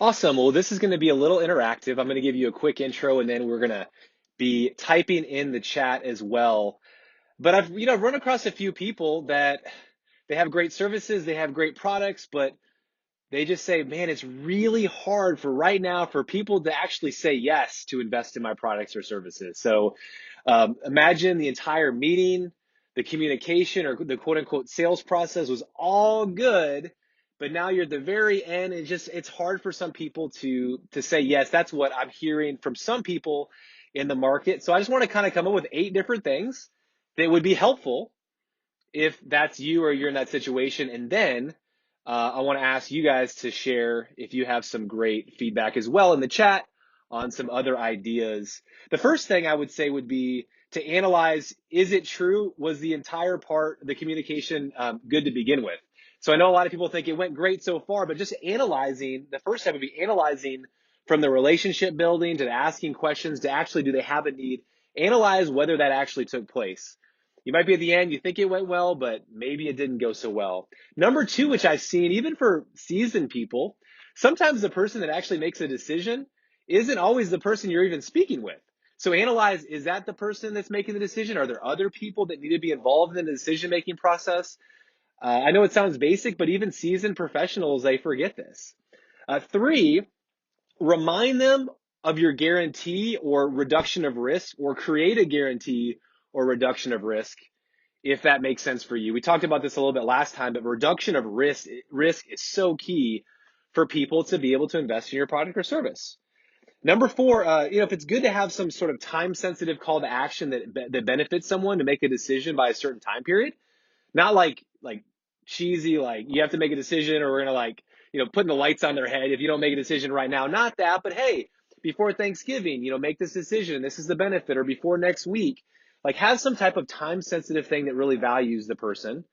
Awesome. Well, this is going to be a little interactive. I'm going to give you a quick intro and then we're going to be typing in the chat as well. But I've run across a few people that they have great services, they have great products, but they just say, man, it's really hard for right now for people to actually say yes to invest in my products or services. So imagine the entire meeting, the communication or the quote unquote sales process was all good, but now you're at the very end. It's hard for some people to say yes. That's what I'm hearing from some people in the market. So I just want to kind of come up with 8 different things that would be helpful if that's you or you're in that situation. And then I want to ask you guys to share if you have some great feedback as well in the chat on some other ideas. The first thing I would say would be to analyze, is it true? Was the entire part, the communication, good to begin with? So I know a lot of people think it went great so far, but just analyzing, the first step would be analyzing from the relationship building to the asking questions to actually, do they have a need? Analyze whether that actually took place. You might be at the end, you think it went well, but maybe it didn't go so well. Number 2, which I've seen even for seasoned people, sometimes the person that actually makes a decision isn't always the person you're even speaking with. So analyze, is that the person that's making the decision? Are there other people that need to be involved in the decision-making process? I know it sounds basic, but even seasoned professionals, they forget this. 3, remind them of your guarantee or reduction of risk, or create a guarantee or reduction of risk if that makes sense for you. We talked about this a little bit last time, but reduction of risk is so key for people to be able to invest in your product or service. Number 4, if it's good to have some sort of time-sensitive call to action that benefits someone to make a decision by a certain time period, not like cheesy, like you have to make a decision or we're gonna putting the lights on their head if you don't make a decision right now. Not that, but hey, before Thanksgiving, make this decision. This is the benefit, or before next week. Like have some type of time sensitive thing that really values the person.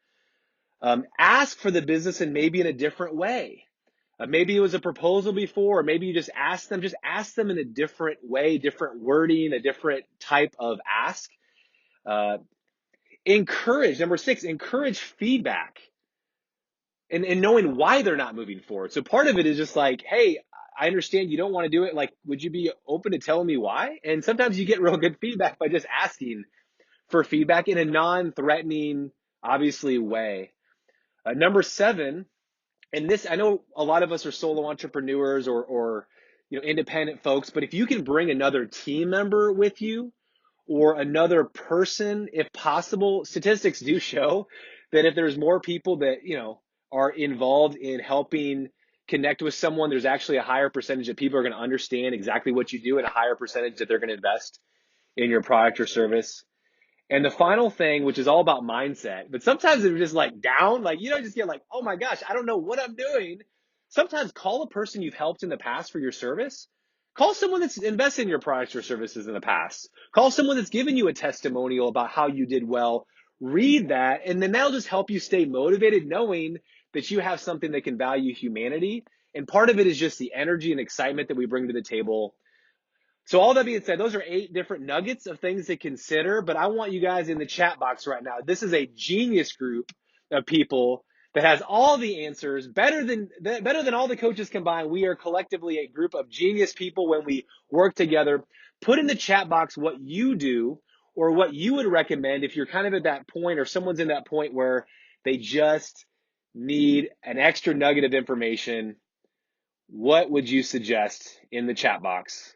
Ask for the business and maybe in a different way. Maybe it was a proposal before, or maybe you just ask them. Just ask them in a different way, different wording, a different type of ask. Uh, Encourage, number 6, encourage feedback and knowing why they're not moving forward. So part of it is just like, hey, I understand you don't want to do it. Like, would you be open to telling me why? And sometimes you get real good feedback by just asking for feedback in a non-threatening, obviously, way. Number 7, and this, I know a lot of us are solo entrepreneurs or independent folks, but if you can bring another team member with you, or another person, if possible, statistics do show that if there's more people that, are involved in helping connect with someone, there's actually a higher percentage of people are going to understand exactly what you do and a higher percentage that they're going to invest in your product or service. And the final thing, which is all about mindset, but sometimes it's just like down, like, just get like, oh my gosh, I don't know what I'm doing. Sometimes call a person you've helped in the past for your service. Call someone that's invested in your products or services in the past. Call someone that's given you a testimonial about how you did well. Read that, and then that'll just help you stay motivated knowing that you have something that can value humanity. And part of it is just the energy and excitement that we bring to the table. So all that being said, those are 8 different nuggets of things to consider, but I want you guys in the chat box right now. This is a genius group of people that has all the answers, better than all the coaches combined. We are collectively a group of genius people when we work together. Put in the chat box what you do or what you would recommend if you're kind of at that point or someone's in that point where they just need an extra nugget of information. What would you suggest in the chat box?